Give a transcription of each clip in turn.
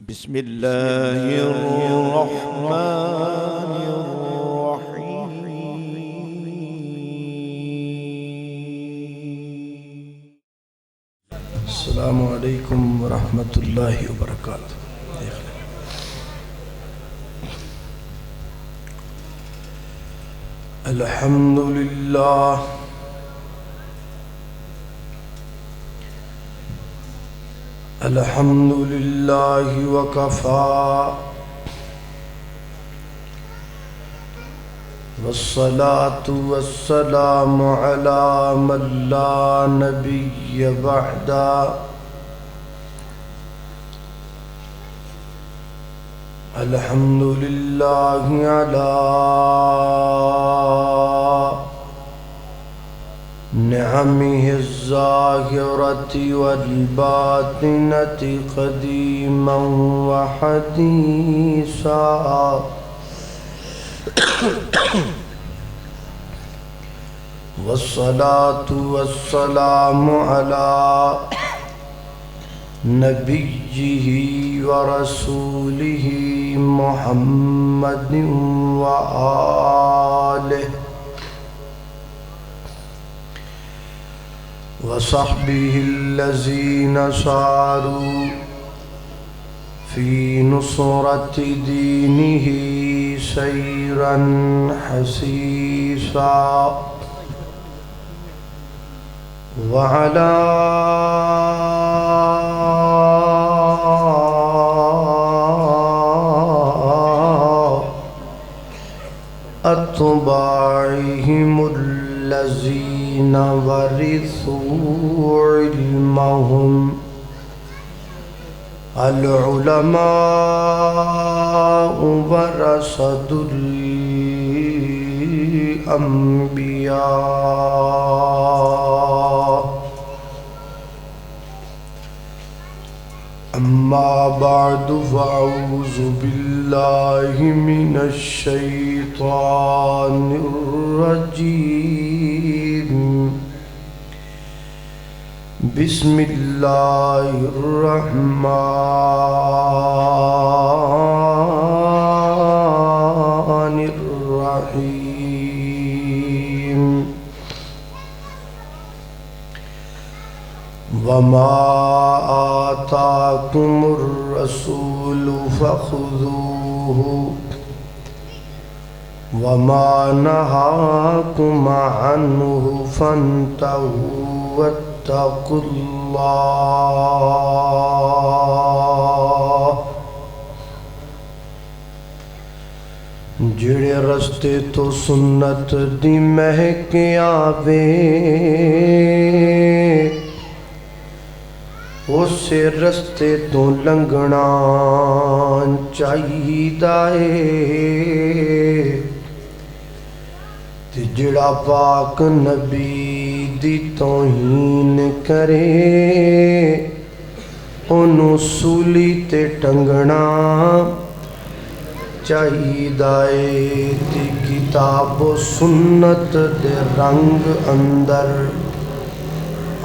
بسم الله الرحمن الرحيم. السلام علیکم ورحمۃ اللہ وبرکاتہ. الحمد للہ الحمد للہ وکفا والصلاة والسلام علی من لا نبی بعدا. الحمد للہ علی نعمه الظاہرة والباطنة قدیما وحدیثا. والصلاة والسلام على نبيه ورسوله محمد وآله وصحبه الذين ساروا في نصرة دينه سيرا حسيسا. وعلى أتباعهم الذين ورثوا علمهم العلماء ورثة الأنبياء. أما بعد فأعوذ بالله من الشيطان الرجيم. بسم الله الرحمن الرحيم. وما آتاكم الرسول فخذوه وما نهاكم عنه فانتهوا واتقوا الله. جڑے رستے تو سنت دی مہک آوے اسے رستے تو لنگنا چاہیدا ہے. تے جڑا پاک نبی دی توہین کرے انہوں سولی تے ٹنگنا چاہیدا ہے. تے کتاب و سنت دے رنگ اندر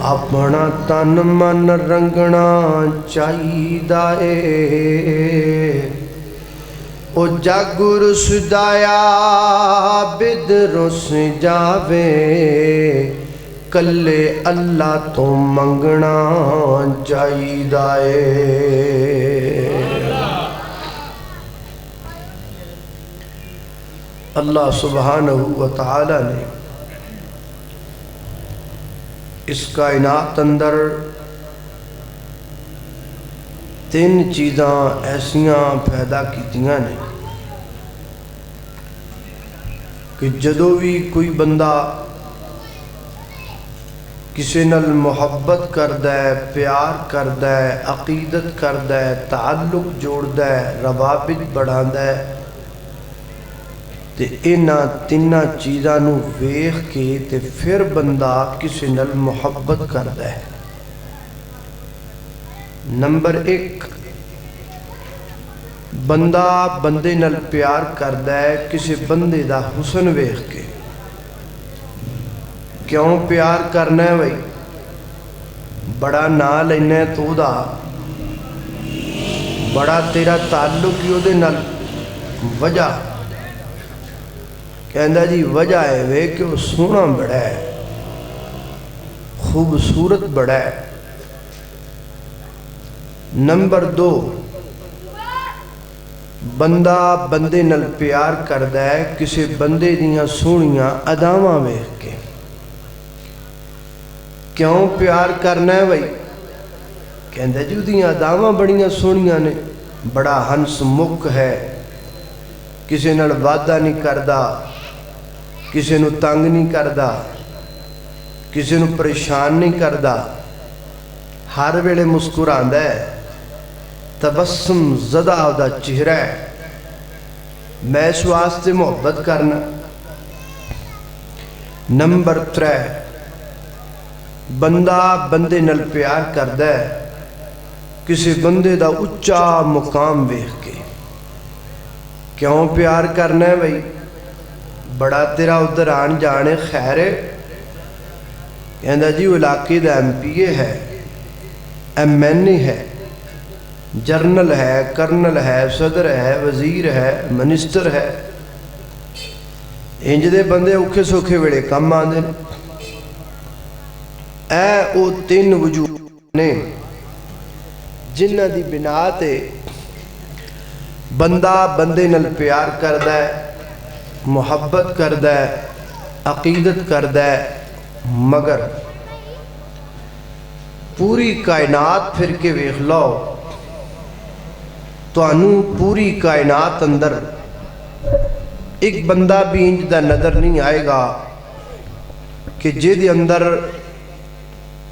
اپنا تن من رنگنا چاہیدا ہے. او جگ رسدایا بد رس جاوے کلے اللہ تو منگنا چاہیدا ہے. اللہ سبحانہ وتعالی نے اس کائنات اندر تین چیزاں ایسیاں پیدا کیتیاں نے کہ جدو بھی کوئی بندہ کسی نال محبت کردہ ہے، پیار کردہ ہے، عقیدت کردہ ہے، تعلق جوڑدہ ہے، روابط بڑھاندہ ہے تے انہاں تیناں چیزاں نو ویکھ کے تے پھر بندہ کسی نال محبت کردہ ہے. نمبر 1 بندہ بندے نال پیار کردہ ہے کسی بندے دا حسن ویکھ کے. کیوں پیار کرنا ہے بھائی؟ بڑا نا لینا ہے تو دا بڑا تیرا تعلق ہی اودے نال وجہ کہندا جی وجہ ہے وے کہ وہ سونا بڑا ہے خوبصورت بڑا ہے نمبر 2 بندہ بندے نال پیار کردا ہے کسی بندے دیاں سونیاں اداواں ویکھ کے کیوں پیار کرنا ہے بھائی کہندا جی دیاں اداواں بڑیاں سونیاں نے بڑا ہنس مکھ ہے کسی نال وعدہ نہیں کردا کسی نو تنگ نہیں کردا کسی نو پریشان نہیں کردا ہر ویلے مسکراندا ہے تبسم زدہ دا چہرہ ہے میں اس واسطے محبت کرنا نمبر 3 بندہ بندے نال پیار کردا ہے کسی بندے دا اچا مقام ویکھ کے کیوں پیار کرنا ہے بھائی بڑا تیرا ادھر آن جانے خیر ہے کہندا جی وہ علاقے دا MP ہے MNA ہے جرنل ہے کرنل ہے صدر ہے وزیر ہے منسٹر ہے انج دے بندے اوکھے سوکھے ویلے کم آندے اے او 3 وجود نے جنہ دی بنا تے بندہ بندے نال پیار کردا ہے محبت کردا ہے عقیدت کردا ہے مگر پوری کائنات پھر کے ویکھ لو تانوں پوری کائنات اندر ایک بندہ بھی انج دا نظر نہیں آئے گا کہ جے اندر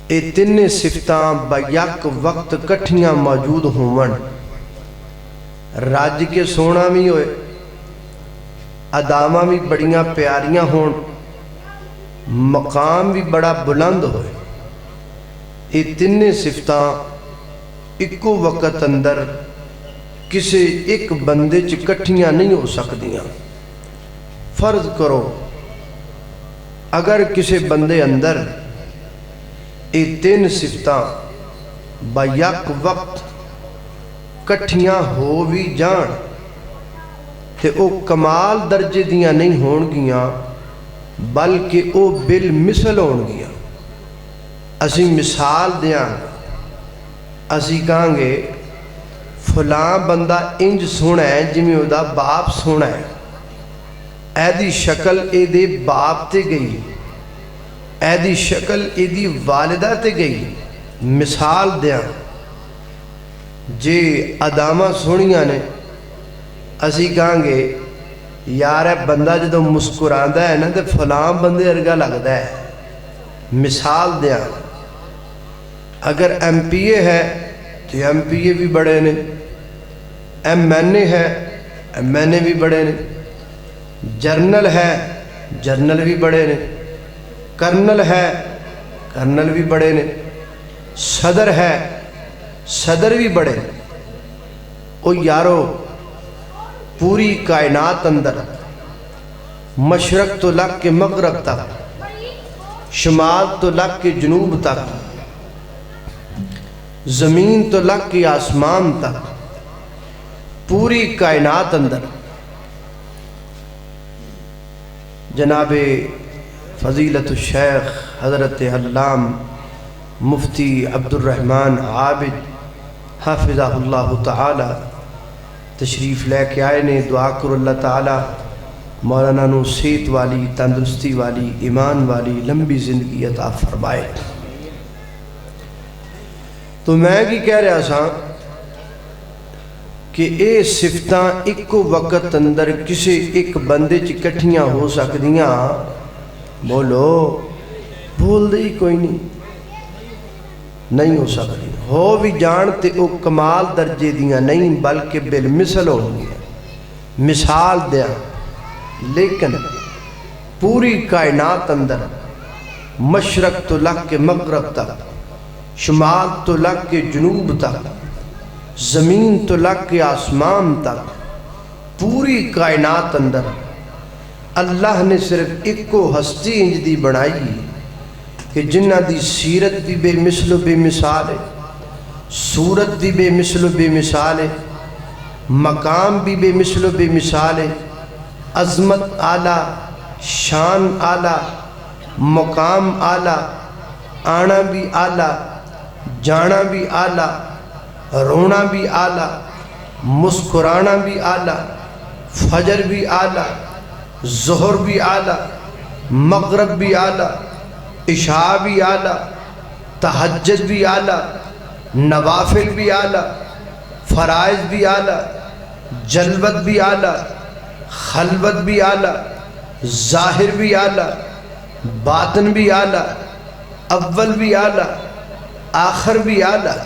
اے 3 صفتاں بیک وقت کٹھیاں موجود ہون راج کے سونا بھی ہوئے اداواں بھی بڑیاں پیاریاں ہون مقام بھی بڑا بلند ہوئے یہ 3 صفتاں ایکو وقت اندر کسی ایک بندے چکٹھیاں نہیں ہو سکدیاں فرض کرو اگر کسی بندے اندر یہ 3 صفتاں بیک وقت کٹھیاں ہو بھی جان تے او کمال درجے دیاں نہیں ہون گیاں بلکہ او بالمثل ہون گیاں اسی مثال دیاں اسی کہاں گے فلاں بندہ انج سونا ہے جمیں او دا باپ سونا ہے ایدی شکل اے دے باپ تے گئی ایدی شکل اے دی والدہ تے گئی مثال دیاں جے ادامہ سونیاں نے اسی کہاں گے یار ہے بندہ جدو مسکراندا ہے نا تے فلاں بندے ارگا لگدا ہے مثال دیاں اگر MPA ہے تو MPA بھی بڑے نے MNA ہے MNA بھی بڑے نے جرنل ہے جرنل بھی بڑے نے کرنل ہے کرنل بھی بڑے نے صدر ہے صدر بھی بڑے او یارو پوری کائنات اندر مشرق تو لگ کے مغرب تک شمال تو لگ کے جنوب تک زمین تو لگ کے آسمان تک پوری کائنات اندر جناب فضیلت الشیخ حضرت علام مفتی عبد الرحمن عابد حافظہ اللہ تعالی تشریف لے کے آئے نے دعا کرو اللہ تعالی مولانا نو صحت والی تندرستی والی ایمان والی لمبی زندگی عطا فرمائے تو میں کی کہہ رہا سا کہ اے صفتاں ایک وقت اندر کسی ایک بندے چکٹھیاں ہو سکدیاں بولو بول دے کوئی نہیں ہو سکتی ہو بھی جانتے او کمال درجے دیاں نہیں بلکہ بالمثل ہو گیا مثال دیا لیکن پوری کائنات اندر مشرق تو لگ کے مغرب تک شمال تو لگ کے جنوب تک زمین تو لگ کے آسمان تک پوری کائنات اندر اللہ نے صرف ایک کو ہستی انج دی بنائی کہ جنہ دی سیرت بھی بے مثل و بے مثال ہے صورت بھی بے مثل و بے مثال ہے مقام بھی بے مثل و بے مثال ہے، عظمت اعلیٰ، شان اعلیٰ، مقام اعلیٰ، آنا بھی اعلیٰ، جانا بھی اعلیٰ، رونا بھی اعلیٰ، مسکرانا بھی اعلیٰ، فجر بھی اعلیٰ، ظہر بھی اعلیٰ، مغرب بھی اعلیٰ، عشاء بھی اعلیٰ، تہجد بھی اعلیٰ، نوافل بھی اعلیٰ، فرائض بھی اعلیٰ، جلوت بھی اعلیٰ، خلوت بھی اعلیٰ، ظاہر بھی اعلیٰ، باطن بھی اعلیٰ، اول بھی اعلیٰ، آخر بھی اعلیٰ۔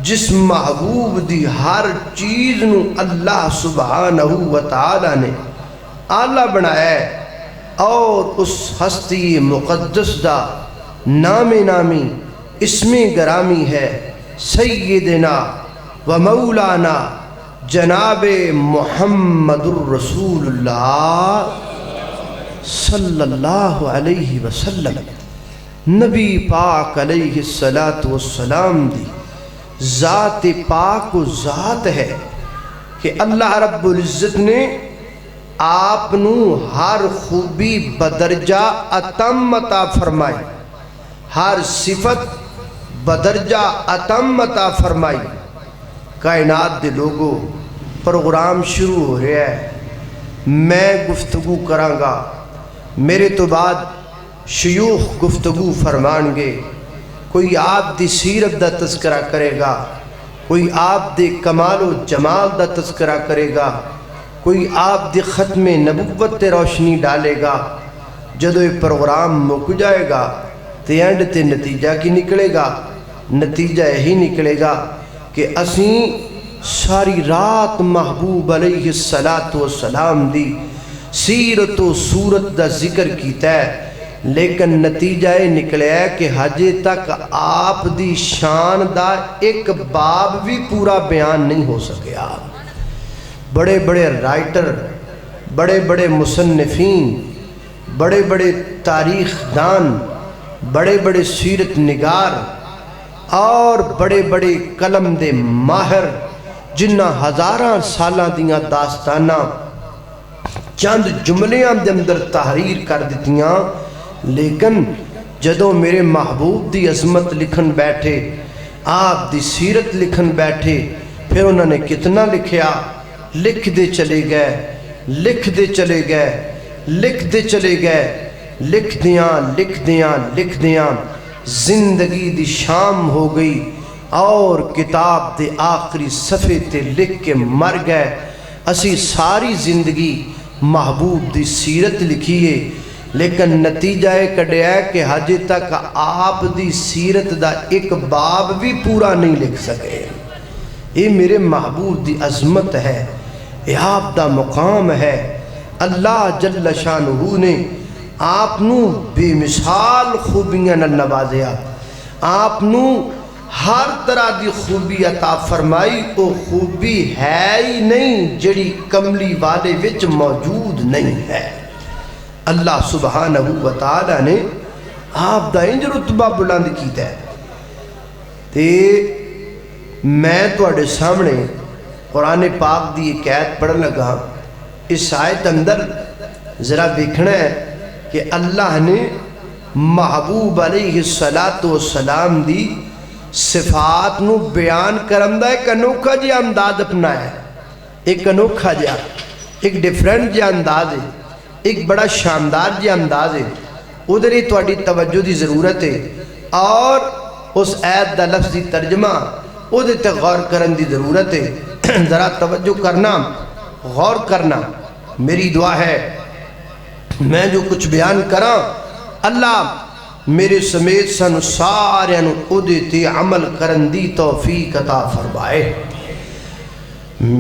جس محبوب دی ہر چیز نو اللہ سبحانہ و تعالی نے اعلیٰ بنایا ہے، اور اس ہستی مقدس دا نام نامی اسم گرامی ہے سیدنا و مولانا جناب محمد الرسول اللہ صلی اللہ علیہ وسلم۔ نبی پاک علیہ السلام دی ذات پاک و ذات ہے کہ اللہ رب العزت نے آپ نو ہر خوبی بدرجہ اتم عطا فرمائی، ہر صفت بدرجہ اتم عطا فرمائی۔ کائنات دے لوگوں، پروگرام شروع ہو رہا ہے، میں گفتگو کراں گا، میرے تو بعد شیوخ گفتگو فرمان گے، کوئی آپ دی سیرت دا تذکرہ کرے گا، کوئی آپ دے کمال و جمال دا تذکرہ کرے گا، کوئی آپ دی ختم نبوت تے روشنی ڈالے گا۔ جدو یہ پروگرام مک جائے گا تو اینڈ تے نتیجہ کی نکلے گا؟ نتیجہ یہی نکلے گا کہ اسیں ساری رات محبوب علیہ السلام دی سیرت و صورت دا ذکر کیتا ہے، لیکن نتیجہ یہ نکلے ہے کہ حجے تک آپ دی شان دا ایک باب بھی پورا بیان نہیں ہو سکیا۔ بڑے بڑے رائٹر، بڑے بڑے مصنفین، بڑے بڑے تاریخ دان، بڑے بڑے سیرت نگار اور بڑے بڑے قلم دے ماہر جنہ ہزاراں سالاں دیاں داستاناں چند جملیاں دے اندر تحریر کر دیتیاں، لیکن جدوں میرے محبوب دی عظمت لکھن بیٹھے، آپ دی سیرت لکھن بیٹھے، پھر انہوں نے کتنا لکھیا؟ لکھ دے چلے گئے، لکھ دے چلے گئے، لکھ دے چلے گئے، لکھ دیاں لکھ دیاں لکھ دیاں زندگی دی شام ہو گئی، اور کتاب دے آخری صفحے تے لکھ کے مر گئے۔ اسی ساری زندگی محبوب دی سیرت لکھیے، لیکن نتیجہ کڈیا ہے کہ حجے تک آپ دی سیرت دا ایک باب بھی پورا نہیں لکھ سکے۔ یہ میرے محبوب دی عظمت ہے، یہ آپ دا مقام ہے۔ اللہ جل شانہ نے آپ نو بے مثال خوبیاں نوازیا، آپ نو ہر طرح دی خوبی عطا فرمائی۔ وہ خوبی ہے ہی نہیں جڑی کملی والے وچ موجود نہیں ہے۔ اللہ سبحانہ و تعالی نے آپ دا انج رتبہ بلند کیتا ہے۔ تے میں تواڈے سامنے قرآن پاک دی ایک آیت پڑھن لگا۔ اس آیت اندر ذرا دیکھنا ہے کہ اللہ نے محبوب علیہ السلام دی صفات نو بیان کرن دا ایک انوکھا جی انداز اپنایا ہے، ایک انوکھا جا، ایک ڈیفرنٹ جا انداز ہے، ایک بڑا شاندار جا انداز ہے۔ ادھر ہی تواڈی توجہ دی ضرورت ہے، اور اس آیت دا لفظی ترجمہ ادھر تے غور کرن دی ضرورت ہے۔ ذرا توجہ کرنا، غور کرنا۔ میری دعا ہے میں جو کچھ بیان کراں، اللہ میرے سمیت سن سارے ادھے تے عمل کرن دی توفیق عطا فرمائے۔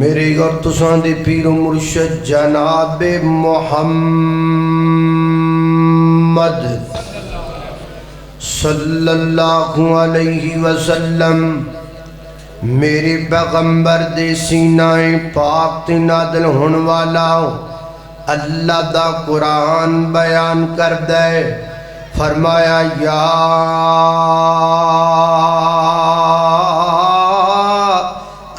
میرے اور تساں دے پیر و مرشد جناب محمد صلی اللہ علیہ وسلم، میرے پیغمبر دے سینہ پاک تے نازل ہون والا اللہ دا قرآن بیان کر دے۔ فرمایا یا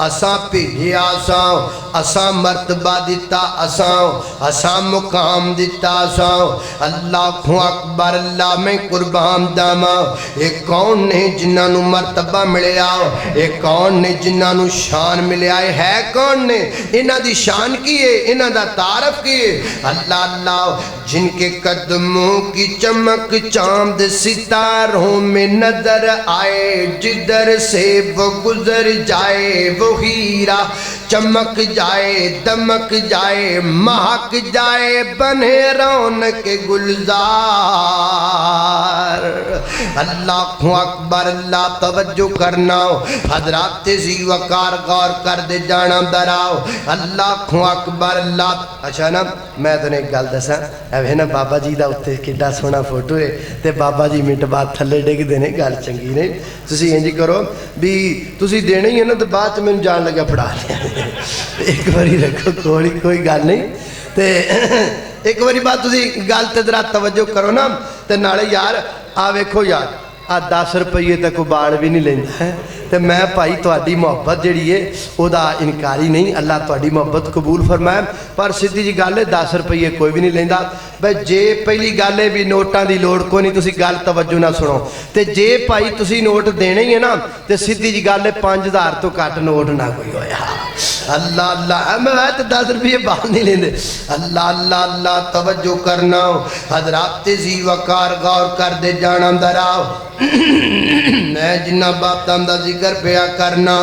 اساں بھیجیا اساں اساں مرتبہ دیتا اساں مقام دیتا اساں اللہ اکبر اللہ میں قربان داما اے کون نے جنہاں نو مرتبہ ملیا اے کون نے جنہاں نو شان ملیا ہے کون نے انہاں دی شان کی ہے انہاں دا تعارف کی ہے اللہ اللہ جن کے قدموں کی چمک چاند ستاروں میں نظر آئے جدھر سے وہ گزر جائے وہ ہیرا چمک جائے دمک جائے مہک جائے بنے رونق گلزار اللہ اکبر اللہ توجہ کرنا حضرات زی وقار غور کر دے جانا دراؤ اللہ اکبر اللہ اچھا نا میں تو نے ایک گل دساں ایویں نا بابا جی دا اتنے کڈا سونا فوٹو ہے تے بابا جی منٹ بعد تھلے ڈگ دینے گل چنگی نہیں تسی انج کرو بھی تسی دینے ہی ہے نا تو بعد میں جان لگا پڑھا لیا ایک باری رکھو کوئی گل نہیں تے ایک باری بعد تسی گل تے ذرا توجہ کرو نا تے نالے یار آ ویکھو یار آ 10 روپیے تک بال بھی نہیں لیندا ہے تے میں بھائی تہاڈی محبت جڑی ہے او دا انکاری نہیں اللہ تہاڈی محبت قبول فرمائے پر سیدھی جی گل ہے 10 روپیے کوئی بھی نہیں لیندا بھائی جے پہلی گل ہے بھی نوٹاں دی لوڑ کوئی نہیں تسی گل توجہ نہ سنو تے جے بھائی تسی نوٹ دینے ہی ہے نا تے سیدھی جی گل ہے 5000 تو گھٹ نوٹ نہ کوئی ہویا اللہ اللہ میں تو 10 روپیے بال نہیں لیندے اللہ اللہ اللہ توجہ کرنا حضرات زی وقار غور کر دے جانا دراؤ میں جنہ باتاں دا ذکر پیا کرنا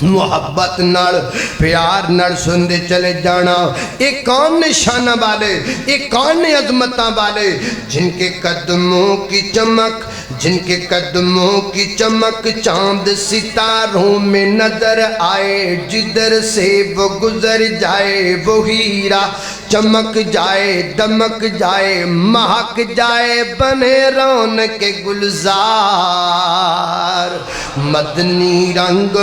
محبت نال پیار نال سندے چلے جانا ایک کون نے شانہ والے ایک کون نے عظمتاں والے جن کے قدموں کی چمک جن کے قدموں کی چمک چاند ستاروں میں نظر آئے جدھر سے وہ گزر جائے وہ ہیرا چمک جائے دمک جائے مہک جائے بنے رونق گلزار مدنی رنگ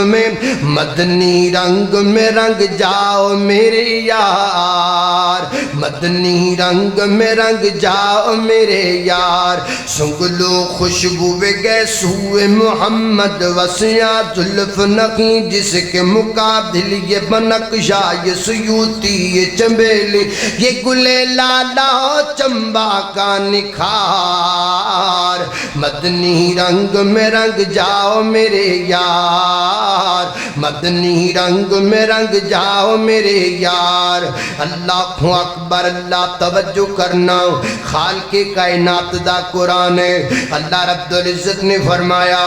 میں رنگ جاؤ میرے یار مدنی رنگ میں رنگ جاؤ میرے یار سنگلو خوشبو گیسو محمد وسیع زلف نقی جس کے مقابل یہ بنقشہ یہ سیوتی یہ چنبیلی یہ گلے لالا چمبا کا نکھار مدنی رنگ میں رنگ جاؤ میرے یار مدنی رنگ میں رنگ جاؤ میرے یار اللہ اکبر اللہ توجہ کرنا خالق کائنات دا قرآن ہے اللہ رب العزت نے فرمایا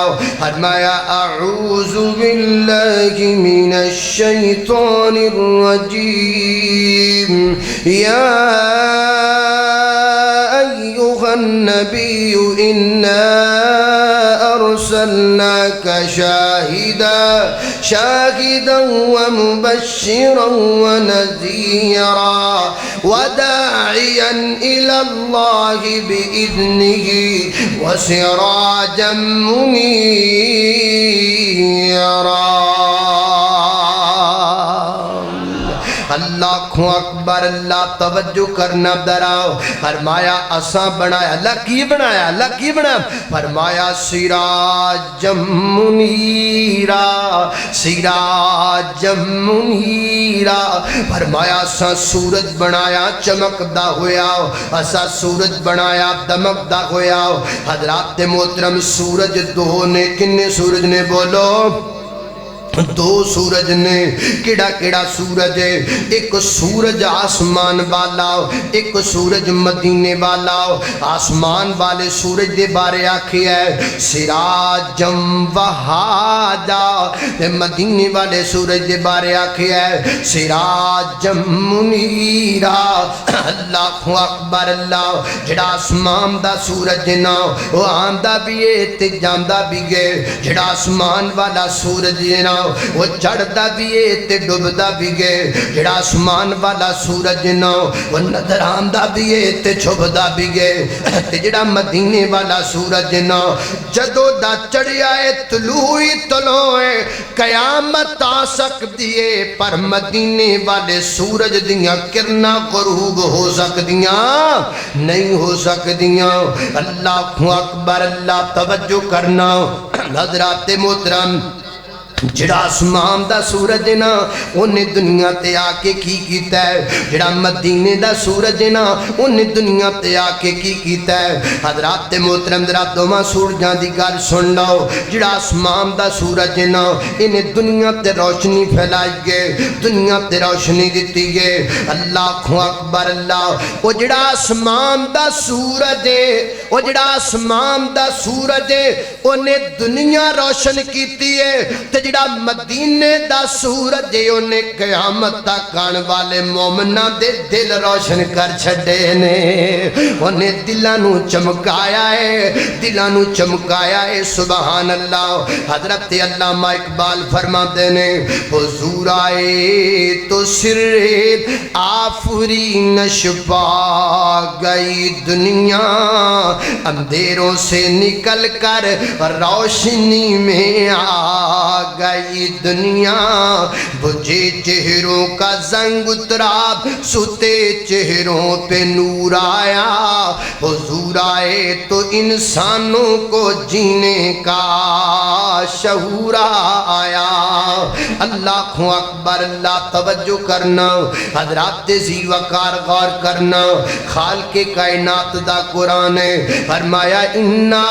اعوذ باللہ من الشیطان الرجیم یا ایوہ النبی انا ارسلناک شاہدا ومبشرا ونذیرا وداعیا الى اللہ بإذنہ وسراجا منیرا اللہ اکبر اللہ توجہ کرنا دراؤ فرمایا اساں بنایا اللہ کی بنایا فرمایا سراجا منیرا فرمایا اساں سورج بنایا چمکدا ہویا اساں سورج بنایا دمکدا ہویا حضرات محترم سورج دو نے کنے سورج نے بولو دو سورج نے کیڑا کیڑا سورج ہے ایک سورج آسمان والا ایک سورج مدینے والا آسمان والے سورج دے بارے آکھی ہے سراجم وہاجا مدینے والے سورج دے بارے آکھی ہے سراجم منیرا اللہ اکبر اللہ جڑا آسمان دا سورج نا وہ آندہ بھی ہے تے جاندہ بھی گئے جڑا آسمان والا سورج نا وہ چڑھدا بھی ہے تے ڈوبدا بھی گئے جڑا آسمان والا سورج نا وہ نظر آندا بھی ہے تے چھپدا بھی گئے تے جڑا مدینے والا سورج نا جدو دا چڑھیا ہے طلوعی طلوع قیامت آ سکتی ہے پر مدینے والے سورج دیاں کرنا غروب ہو سکتیاں نہیں ہو سکتیاں اللہ اکبر اللہ توجہ کرنا حضرات محترم جڑا آسمان دا سورج ہے نا انہیں دنیا تے آ کے کی کیتا ہے، جڑا مدینے دا سورج ہے نا انہیں دنیا تے آ کے کی کیتا ہے۔ حضرات محترم ذرا دوواں سورجاں دی گل سن لو، جڑا آسمان دا سورج ہے نا انہیں دنیا تے روشنی پھیلائی گے، دنیا تے روشنی دتی گے۔ اللہ اکبر اللہ، وہ جڑا آسمان دا سورج ہے، وہ جڑا آسمان دا سورج ہے انہیں دنیا روشن کیتی ہے، تے جڑا مدینے دا سورج ہے انہیں قیامت تک آنے والے مومنہ دے دل روشن کر چھڑے نے، انہیں دلانو چمکایا ہے، دلانو چمکایا ہے۔ سبحان اللہ۔ حضرت علامہ اقبال فرما دینے حضور آئے تو سر آفرینش پا گئی دنیا، اندھیروں سے نکل کر روشنی میں آ گئی دنیا، بجھے چہروں کا زنگ اترا سوتے چہروں پہ نور آیا، حضور آئے تو انسانوں کو جینے کا شعور آیا۔ اللہ اکبر اللہ، توجہ کرنا حضرات ذی وقار، غور کرنا۔ خالق کائنات دا قرآن ہے، فرمایا انا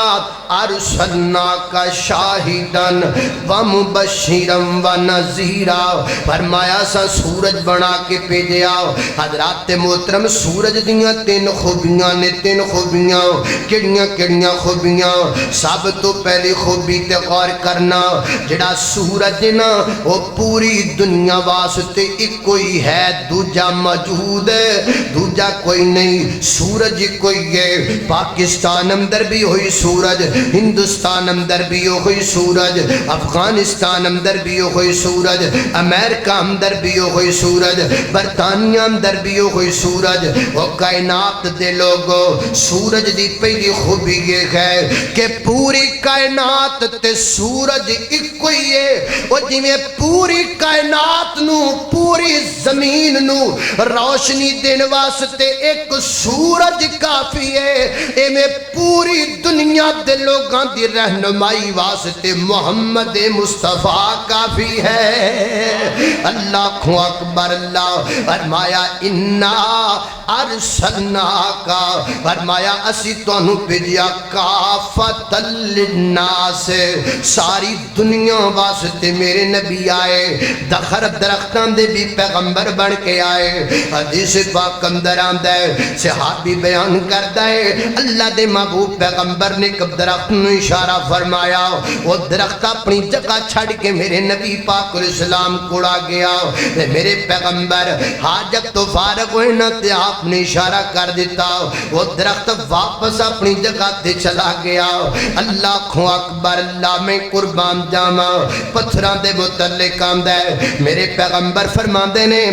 ارسلناک شاہدن ومبشرا ونذیرا، فرمایا سا سورج بنا کے بھیجیا۔ حضرات محترم سورج دیاں تین خوبیاں نے، تین خوبیاں کیڑیاں کیڑیاں خوبیاں؟ سب تو پہلی خوبی تے غور کرنا، جڑا سورج نا وہ پوری دنیا واسطے ایک کوئی ہے، دوجا موجود ہے، دوجا کوئی نہیں، سورج کوئی ہے۔ پاکستان اندر بھی ہوئی سورج، ہندوستان اندر بھی ہوئی سورج، افغانستان اندر بھی ہوئی سورج، امریکہ اندر بھی ہوئی سورج، برطانیہ اندر بھی ہوئی سورج۔ وہ کائنات دے لوگو سورج دی پہلی خوبی یہ ہے کہ پوری کائنات تے سورج ایک کوئی ہے۔ وہ جی میں پوری کائنات نو، پوری زمین نو روشنی دین واسطے ایک سورج کافی ہے، اے میں پوری دنیا دے لوگاں دی رہنمائی واسطے محمد مصطفیٰ کافی ہے۔ اللہ اکبر اللہ، فرمایا انا ارسلناک، فرمایا اسی تانوں بھیجیا کافۃ للناس، ساری دنیا واسطے میرے نبی آئے، دخر درختاں دے بھی پیغمبر بن کے آئے۔ حدیث پاک اندر آندا ہے، صحابی بیان کردا ہے اللہ دے محبوب پیغمبر نے کب درخت نو اشارہ فرمایا، وہ درخت اپنی جگہ چھڑ کے میرے نبی پاک علیہ السلام کوڑا گیا، میرے پیغمبر حاجت تو فارغ ہوئے نہ تے آپ نے اشارہ کر دیتا، وہ درخت واپس اپنی جگہ تے چلا گیا۔ اللہ اکبر اللہ، میں قربان جاواں پتھراں دے متعلق آندا ہے، میرے پیغمبر فرماندے نے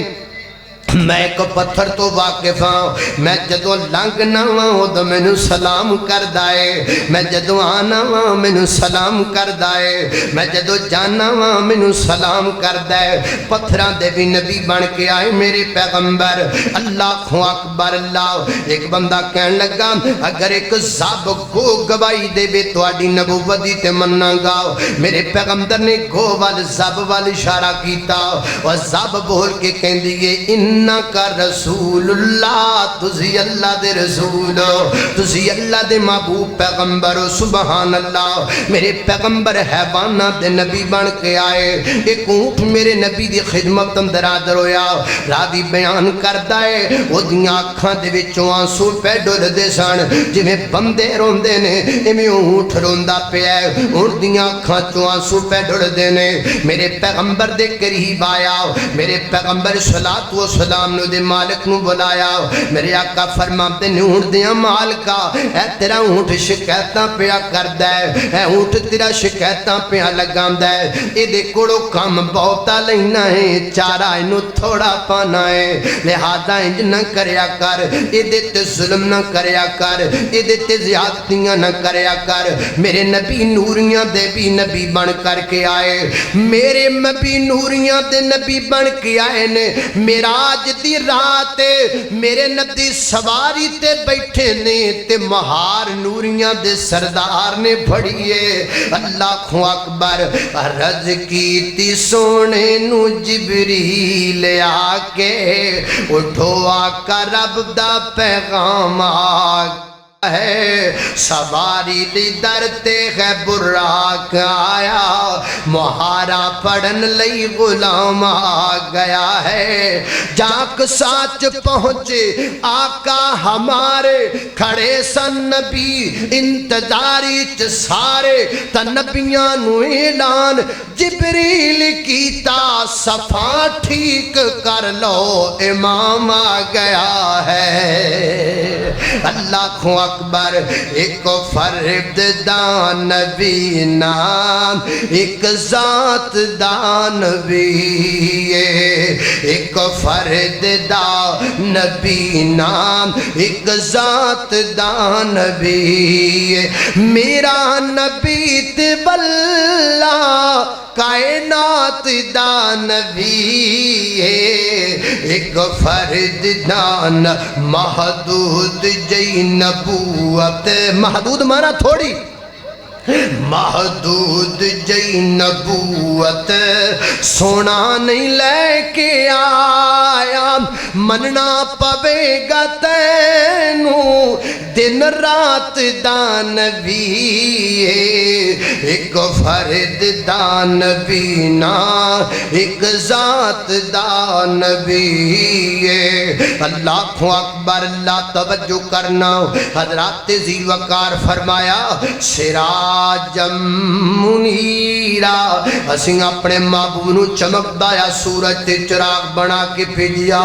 میں ایک پتھر تو واقف ہاں، میں جدو لنگنا ہوں تو مینوں سلام کردا ہے، میں جدو آنا ہوں مینوں سلام کردا ہے، میں جدو جانا ہوں مینوں سلام کردا ہے۔ پتھراں دے بھی نبی بن کے آئے میرے پیغمبر۔ اللہ اکبر اللہ۔ ایک بندہ کہن لگا اگر ایک زب گو گواہی دے بے تواڈی نبوت دی تے مننا گا، میرے پیغمبر نے گو وال زب وال اشارہ کیتا، اور زب بول کے کہندی ہے انکا رسول اللہ، تسی اللہ دے رسول ہو، تسی اللہ دے محبوب پیغمبر ہو۔ سبحان اللہ، میرے پیغمبر حیوانات دے نبی بن کے آئے۔ ایک اونٹ میرے نبی دی خدمت اندر حاضر ہویا، راوی بیان کردا ہے وہ دیاں اکھاں دے وچوں آنسو پہ ڈردے سن، جویں بندے روندے نے ایویں اونٹ روندا پیا ہے، اونٹ دیاں اکھاں چوں آنسو پہ ڈردے نے۔ میرے پیغمبر دے قریب آیا، میرے پیغمبر صلاۃ و سلام نو دے مالک نو بلایا، میرے آقا فرماتے نے اونٹ دیاں مالکا اے تیرا اونٹ شکایتاں پیا کردا ہے، اے اونٹ تیرا شکایتاں پیا لگاندا ہے، اے دے کولوں کم بہتا لینا ہے، چارہ اینو تھوڑا پانا ہے، لہذا انج نہ کریا کر، اے دے تے ظلم نہ کریا کر، اے دے تے زیادتیاں نہ کریا کر۔ میرے نبی نوریاں دے بھی نبی بن کر کے آئے، میرے نبی نوریاں دے نبی بن کے آئے نے۔ معراج معراج دی رات میرے نبی سواری تے بیٹھے نے تے مہار نوریاں دے سردار نے پھڑیے اللہ اکبر عرض کیتی سونے نو جبریل آکے اٹھو آقا رب دا پیغام ہے سواری دی درتے ہے براق آیا مہارا پڑھن لئی غلام آ گیا ہے جاک ساتھ پہنچے آقا ہمارے کھڑے سن نبی انتظاری چ سارے تا نبیاں نو اعلان جبریل کیتا صفا ٹھیک کر لو امام آ گیا ہے اللہ اکبر ایک فرد دا نبی نام ایک ذات دا نبی ایک فرد دا نبی نام ایک ذات دا نبی میرا نبی تے واللہ کائنات دا نبی ایک فرد دان محدود جئی نبوت محدود مانا تھوڑی محدود جئی نبوت سونا نہیں لے کے آیا مننا پوے گا تینو دن رات دا نبی ایک فرد دا نبی نا ایک ذات دا نبی اللہ اکبر اللہ توجہ کرنا حضرات ذی الوقار فرمایا سراجم منیرا اسیں اپنے محبوب نو چمکدا یا سورج تے چراغ بنا کے بھیجیا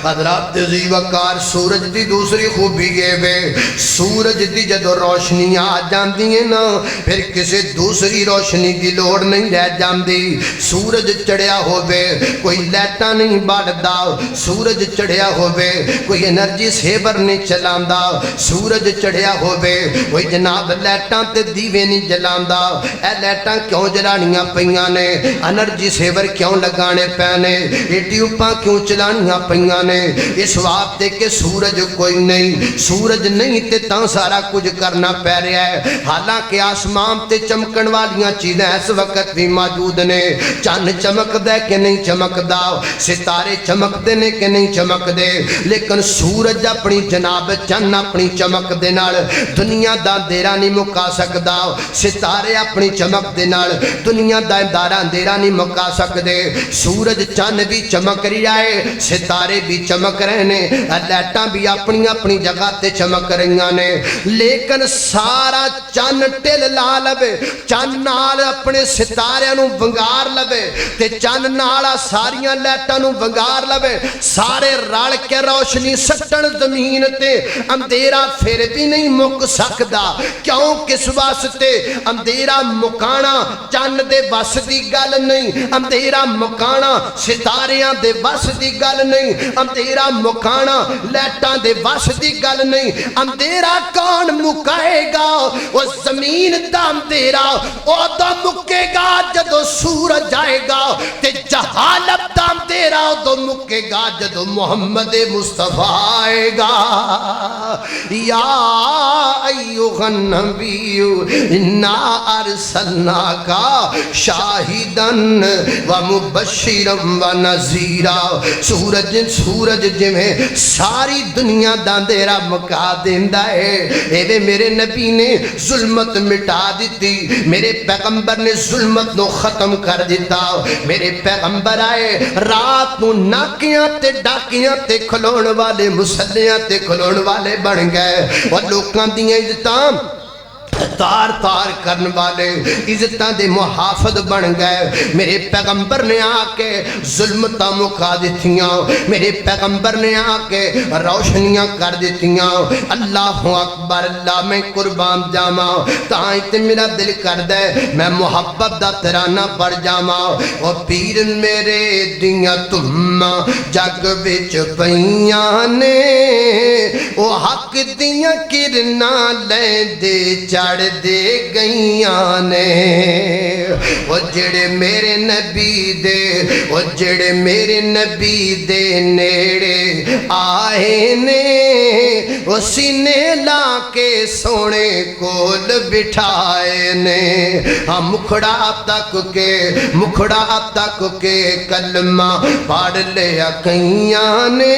حضرات ذی الوقار سورج دی دوسری خوبی یہ وے سورج دی جدو روشنی آ جاندی ہے نا پھر کسی دوسری روشنی دی لوڑ نہیں رہ جاندی سورج چڑھیا ہووے کوئی لیٹا نہیں بڑھدا سورج چڑھیا ہووے کوئی انرجی سیور نہیں چلاندا سورج چڑھیا ہووے کوئی جناب لیٹاں تے دیوے نہیں جلاندا اے لیٹاں کیوں جلانیاں پیاں نے انرجی سیور کیوں لگانے پینے یہ ٹیوباں کیوں چلانیاں پیاں نے اس واسطے کہ سورج کوئی نہیں سورج نہیں تے تاں سارا کچھ کرنا پہ رہا ہے حالانکہ آسمان تے چمکن والیاں چیزیں اس وقت بھی موجود نے چند چمک دے کہ نہیں چمک دا ستارے چمک دے نے کہ نہیں چمک دے لیکن سورج اپنی جناب چند اپنی چمک دے نال دنیا دا اندھیرا نہیں مکا سکدا ستارے اپنی چمک دے نال دنیا دا اندھیرا نہیں مکا سکدے سورج چند بھی چمک رہا ہے ستارے بھی چمک رہے نے لائٹاں بھی اپنی اپنی جگہ تے چمک رہیاں نے لیکن سارا چند ٹل لا لبے چند نال اپنے ستارے نو ونگار لبے تے چند نالا ساریاں لائٹاں نو ونگار لبے سارے رل کے روشنی سٹن زمین تے اندھیرا پھر بھی نہیں مک سکدا کیوں کس واسطے اندھیرا مکانا چند دے بس دی گل نہیں اندھیرا مکانا ستاریاں دے بس دی گل نہیں اندھیرا مکانا لائٹاں دے بس دی گل نہیں اندھیرا کون مکائے گا وہ زمین دا اندھیرا او دا مکے گا جدو سورج آئے گا تے جہالت دا اندھیرا او دا مکے گا جدو محمد مصطفیٰ آئے گا یا ایوہ النبی انا ارسلناکا شاہدن و مبشرم و نذیرا سورج جمیں ساری دنیا دا اندھیرا مکا دیندا ہے اے میرے نبی نے ظلمت مٹا دیتی میرے پیغمبر نے ظلمت نو ختم کر دیتا میرے پیغمبر آئے رات نو ناکیاں تے ڈاکیاں تے کھلون والے مسلیاں تے کھلون والے بن گئے اور لوکاں دیاں عزتاں تار تار کرن والے عزتاں دے محافظ بن گئے میرے پیغمبر نے آکے ظلمتاں مکا دیتیاں میرے پیغمبر نے آکے روشنیاں کر دیتیاں اللہ اکبر اللہ میں قربان جاما تائیں تے میرا دل کر دے میں محبت دا ترانہ پڑھ جاما اور پیر میرے دیاں تم جگ وچ پیاں نے او حق دیاں کرنا لے دے چاہ چڑھ دے گئیاں نے وہ جڑے میرے نبی دے وہ جڑے میرے نبی دے نیڑے آئے نے وہ سینے لا کے سونے کول بٹھائے نے ہاں مکھڑا تک کے کلمہ پڑھ لیا کئیاں نے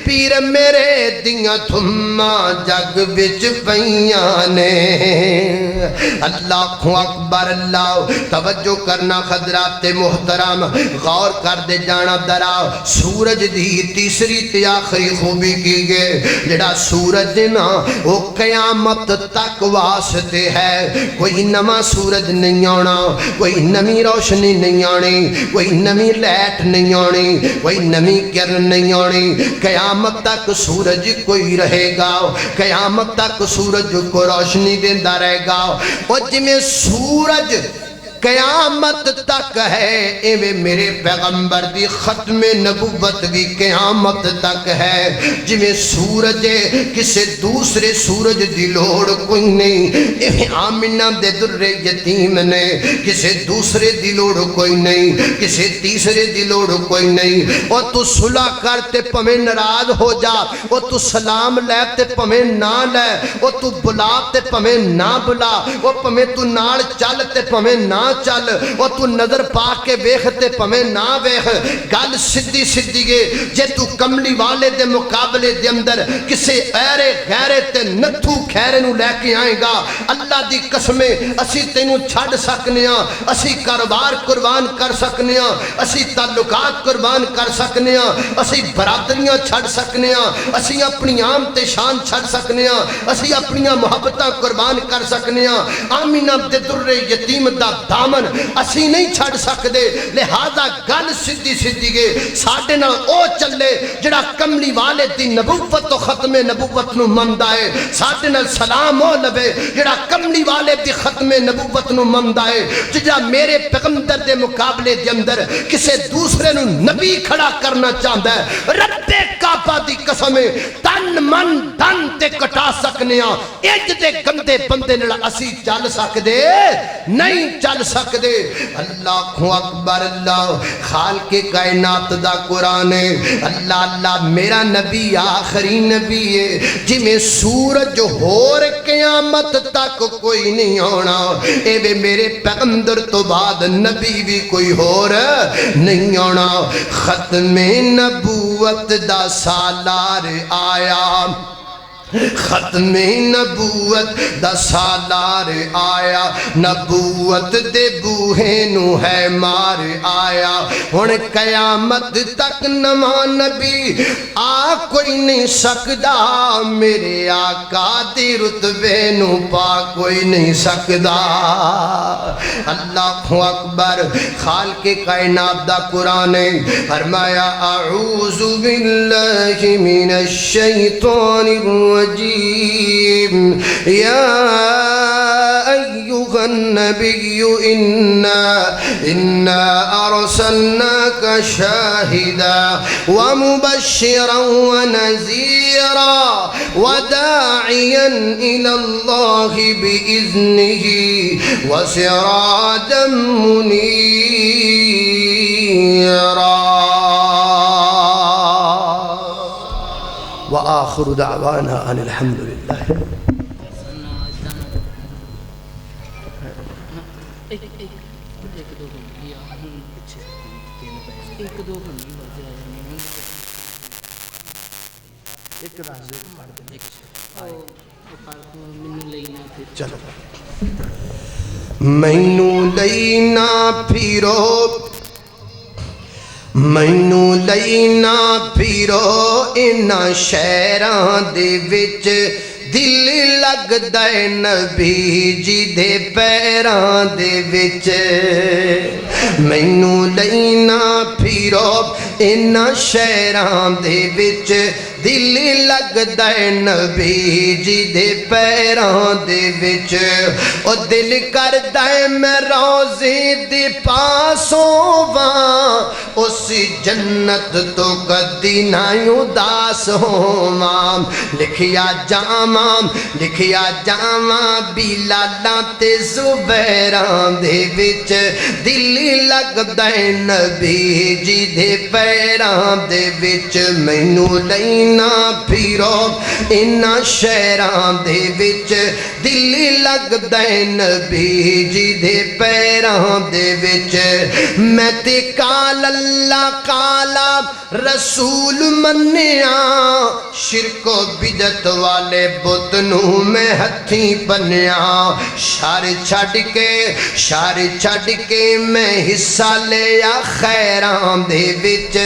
پیر میرے دیاں تھماں جگ بچ پئیاں نے اللہ اکبر اللہ توجہ کرنا حضرات محترم غور کر دے جانا درا سورج دی تیسری تے آخری خوبی کی گئے جڑا سورج نا وہ قیامت تک واسطے ہے کوئی نواں سورج نہیں آنا کوئی نمی روشنی نہیں آنی کوئی نمی لائٹ نہیں آنی کوئی نمی کرن نہیں آنی قیامت تک سورج کوئی رہے گا قیامت تک سورج کو روشنی دیندہ رہے گا اور جمیں سورج قیامت تک ہے ایویں میرے پیغمبر دی ختم نبوت بھی قیامت تک ہے جویں سورج کسے دوسرے سورج دی لوڑ کوئی نہیں ایویں آمنہ دے در یتیم نے کسے دوسرے دی لوڑ کوئی نہیں کسے تیسرے دی لوڑ کوئی نہیں اور تو صلح کرتے پمیں ناراض ہو جا اور تو سلام لیتے پمیں نہ لے اور تو بلاتے پمیں نہ بلا اور پمیں تو نال چلتے پمیں نہ چل اور تو نظر پا کے ویختے پمیں نہ ویخ گل سدھی سدھی گے جے تو کملی والے دے مقابلے دے اندر کسے ایرے غیرے تے نتھو خیرے نو لے کے آئیں گا اللہ دی قسمیں اسی تینوں چھڑ سکنے ہاں اسی کاروبار قربان کر سکنے ہاں اسی تعلقات قربان کر سکنے ہاں اسی برادریاں چھڑ سکنے ہاں اسی اپنی عام تے شان چھڑ سکنے ہاں اسی اپنی محبتاں قربان کر سکنے ہاں آمینہ دے در یتیم دا دامن اسی نہیں چھڑ سکدے لہذا گل سدھی سدھی گے ساڈے نال او چلے جڑا کملی والے دی نبوت تو ختم نبوت نو مندا ہے ساڈے نال سلام او لبے جڑا کملی والے دی ختم نبوت نو مندا ہے جڑا میرے پیغمبر دے مقابلے دے اندر کسے دوسرے نو نبی کھڑا کرنا چاہندا ہے رب کعبہ دی قسم تن من دن تے کٹا سکنے ہاں اج دے گندے بندے نال اسی چل سکدے نہیں چل سکدے اللہ اکبر اللہ خالق کائنات دا قرآن ہے اللہ اللہ میرا نبی آخری نبی ہے جمیں سورج ہور قیامت تک کوئی نہیں ہونا اے بے میرے پیغمبر تو بعد نبی بھی کوئی ہور نہیں ہونا ختم نبوت دا سالار آیا ختم نبوت دا سالار آیا نبوت دے بوہے نو ہے مار آیا ہن قیامت تک نواں نبی آ کوئی نہیں سکدا میرے آقا دی رتبے نو پا کوئی نہیں سکدا اللہ اکبر خالق کائنات دا قرآن فرمایا اعوذ باللہ من الشیطان الرجیم يا أيها النبي إنا أرسلناك شاهدا ومبشرا ونذيرا وداعيا إلى الله بإذنه وسراجا منيرا وآخر دعوانا ان الحمد لله چلو مینو لینا پھیرو مینو لینا پھیرو انہاں شہراں دے وچ دل لگدا ہے نبی جی دے پیراں دے وچ مینو لینا پھیرو انہاں شہراں دے وچ دل لگدا ہے نبی جی دے پیراں دے وچ او دل کردا ہے میں روزے دے پاسوں واں اس جنت تو کدی نہ اداس ہوواں لکھیا جاواں بلالاں تے زبیراں دے وچ دل لگدا ہے نبی جی دے پیراں دے وچ مینوں لینا پھرو انہاں شہراں دے وچ دل لگدا ہے نبی جی دے پیراں دے وچ میں تے کال اللہ کالا رسول منیا شرک و بدعت والے بت نوں میں ہتھیں بنیا شر چھڈ کے میں حصہ لیا خیراں دے وچ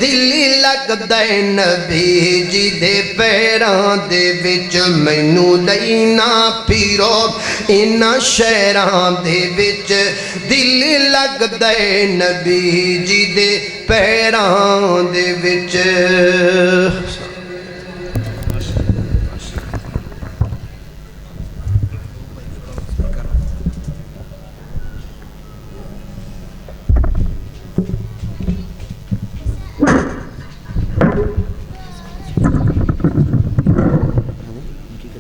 دل لگدا ہے نبی جی دے پیراں دے وچ مینوں لینا پھرو انہاں شہراں دے وچ دل لگدا ہے نبی جی دے پیراں دے وچ